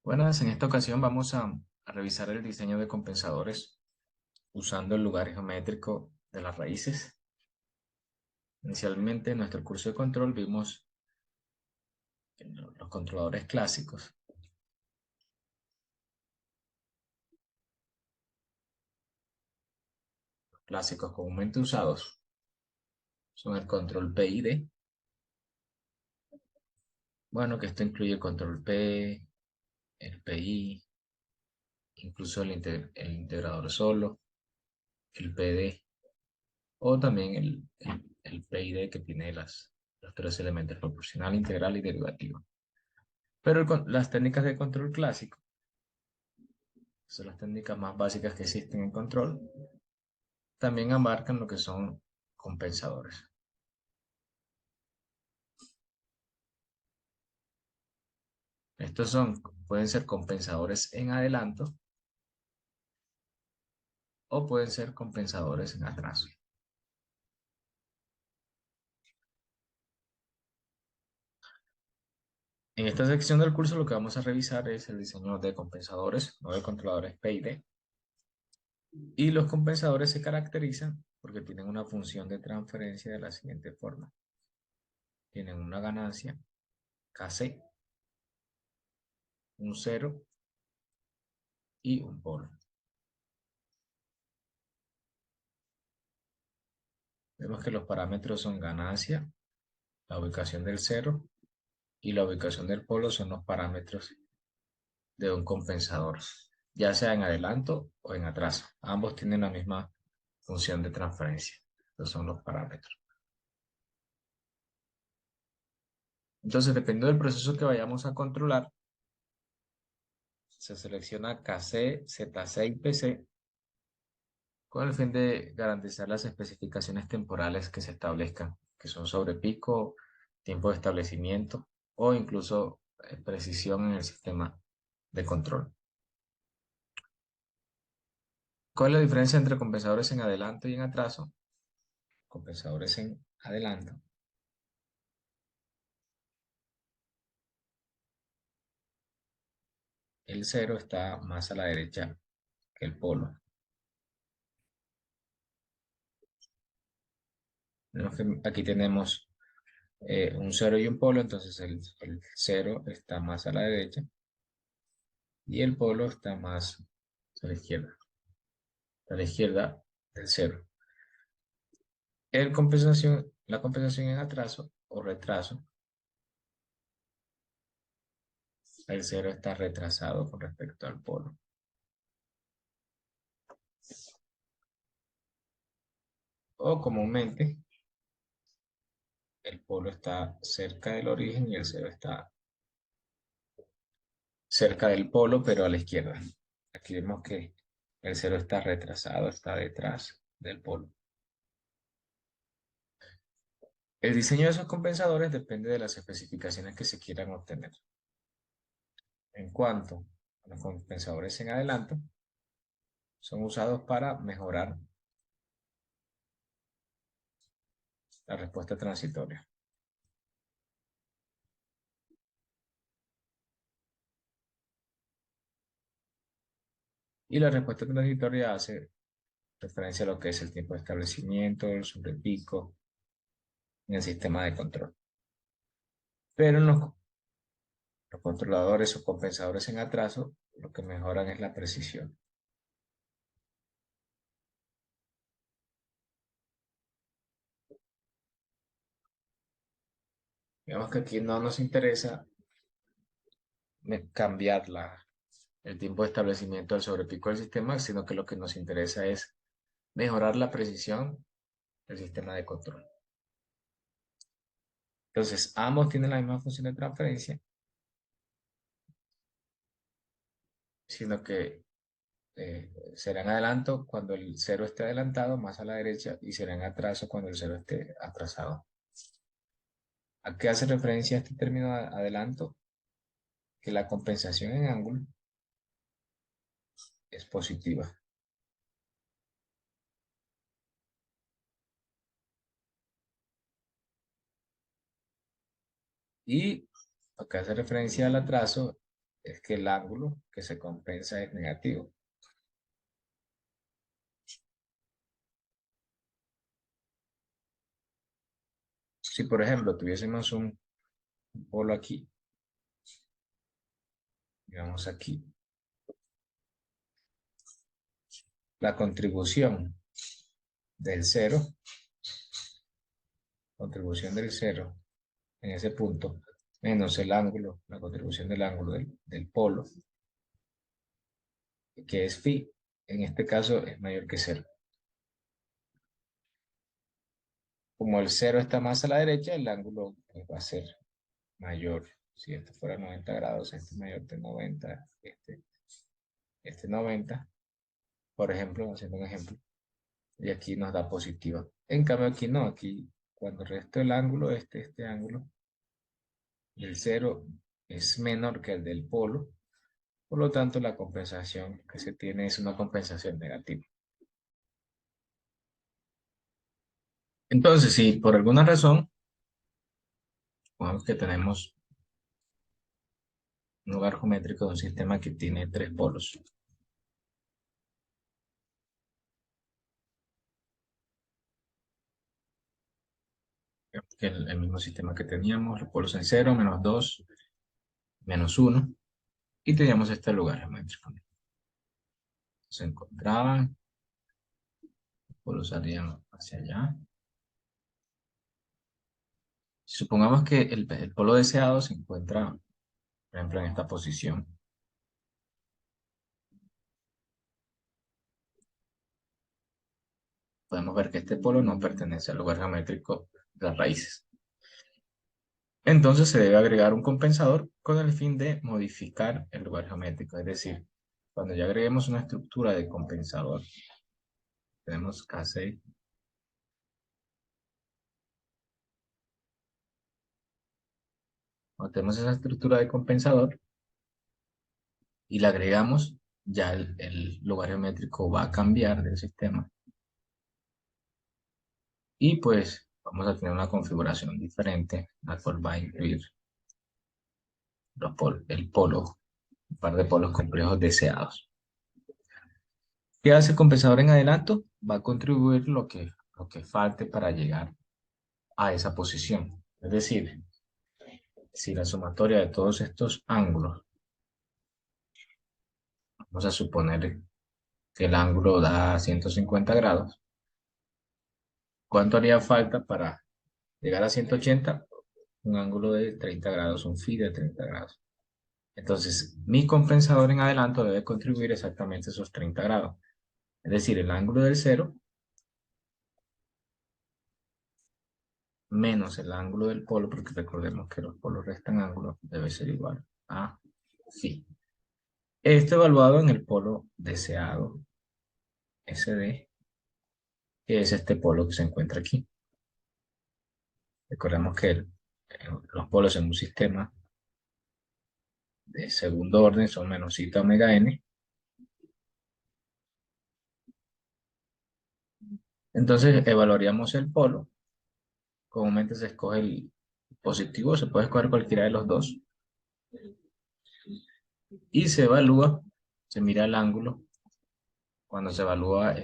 Buenas, en esta ocasión vamos a revisar el diseño de compensadores usando el lugar geométrico de las raíces. Inicialmente en nuestro curso de control vimos los controladores clásicos. Los clásicos comúnmente usados son el control P y D. Bueno, que esto incluye el control P, el PI, incluso el integrador solo, el PD, o también el PID que tiene los tres elementos: proporcional, integral y derivativo. Pero las técnicas de control clásico son las técnicas más básicas que existen en control. También abarcan lo que son compensadores. Pueden ser compensadores en adelanto o pueden ser compensadores en atraso. En esta sección del curso lo que vamos a revisar es el diseño de compensadores, no de controladores P y D. Y los compensadores se caracterizan porque tienen una función de transferencia de la siguiente forma. Tienen una ganancia Kc, un cero y un polo. Vemos que los parámetros son ganancia, la ubicación del cero y la ubicación del polo son los parámetros de un compensador, ya sea en adelanto o en atraso. Ambos tienen la misma función de transferencia. Estos son los parámetros. Entonces, dependiendo del proceso que vayamos a controlar, se selecciona KC, ZC y PC con el fin de garantizar las especificaciones temporales que se establezcan, que son sobre pico, tiempo de establecimiento o incluso precisión en el sistema de control. ¿Cuál es la diferencia entre compensadores en adelanto y en atraso? Compensadores en adelanto. El cero está más a la derecha que el polo. Aquí tenemos un cero y un polo, entonces el cero está más a la derecha y el polo está más a la izquierda del cero. La compensación en atraso o retraso, el cero está retrasado con respecto al polo. O comúnmente, el polo está cerca del origen y el cero está cerca del polo, pero a la izquierda. Aquí vemos que el cero está retrasado, está detrás del polo. El diseño de esos compensadores depende de las especificaciones que se quieran obtener. En cuanto a los compensadores en adelanto, son usados para mejorar la respuesta transitoria. Y la respuesta transitoria hace referencia a lo que es el tiempo de establecimiento, el sobrepico en el sistema de control. Pero en los controladores o compensadores en atraso, lo que mejoran es la precisión. Digamos que aquí no nos interesa cambiar el tiempo de establecimiento del sobrepico del sistema, sino que lo que nos interesa es mejorar la precisión del sistema de control. Entonces, ambos tienen la misma función de transferencia, sino que será en adelanto cuando el cero esté adelantado más a la derecha y será en atraso cuando el cero esté atrasado. ¿A qué hace referencia este término de adelanto? Que la compensación en ángulo es positiva. Y lo que hace referencia al atraso es que el ángulo que se compensa es negativo. Si, por ejemplo, tuviésemos un polo aquí, digamos aquí, la del contribución del cero en ese punto, menos el ángulo, la contribución del ángulo del polo, que es phi, en este caso es mayor que cero. Como el cero está más a la derecha, el ángulo pues, va a ser mayor. Si esto fuera 90 grados, este es mayor de 90, este 90, por ejemplo, haciendo un ejemplo, y aquí nos da positiva. En cambio aquí no, aquí cuando resto el ángulo, este ángulo del cero es menor que el del polo, por lo tanto la compensación que se tiene es una compensación negativa. Entonces, si por alguna razón, supongamos que tenemos un lugar geométrico de un sistema que tiene tres polos, que el mismo sistema que teníamos, los polos en 0, menos 2, menos 1, y teníamos este lugar geométrico. Se encontraban, los polos salían hacia allá. Supongamos que el polo deseado se encuentra, por ejemplo, en esta posición. Podemos ver que este polo no pertenece al lugar geométrico de las raíces. Entonces se debe agregar un compensador con el fin de modificar el lugar geométrico. Es decir, cuando ya agreguemos una estructura de compensador, tenemos K6. Cuando tenemos esa estructura de compensador y le agregamos, ya el lugar geométrico va a cambiar del sistema. Y pues vamos a tener una configuración diferente, la cual va a incluir el polo, un par de polos complejos deseados. ¿Qué hace el compensador en adelanto? Va a contribuir lo que falte para llegar a esa posición. Es decir, si la sumatoria de todos estos ángulos, vamos a suponer que el ángulo da 150 grados, ¿cuánto haría falta para llegar a 180? Un ángulo de 30 grados, un phi de 30 grados. Entonces, mi compensador en adelanto debe contribuir exactamente esos 30 grados. Es decir, el ángulo del cero menos el ángulo del polo, porque recordemos que los polos restan ángulos, debe ser igual a phi. Esto evaluado en el polo deseado, SD, que es este polo que se encuentra aquí. Recordemos que los polos en un sistema de segundo orden son menos zeta omega n. Entonces evaluaríamos el polo. Comúnmente se escoge el positivo, se puede escoger cualquiera de los dos. Y se evalúa, se mira el ángulo cuando se evalúa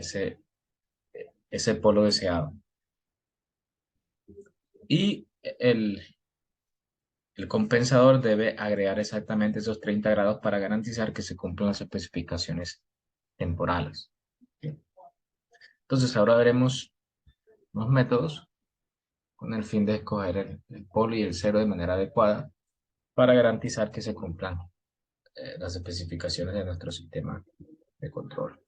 ese polo deseado. Y el compensador debe agregar exactamente esos 30 grados para garantizar que se cumplan las especificaciones temporales. Bien. Entonces ahora veremos unos métodos con el fin de escoger el polo y el cero de manera adecuada para garantizar que se cumplan las especificaciones de nuestro sistema de control.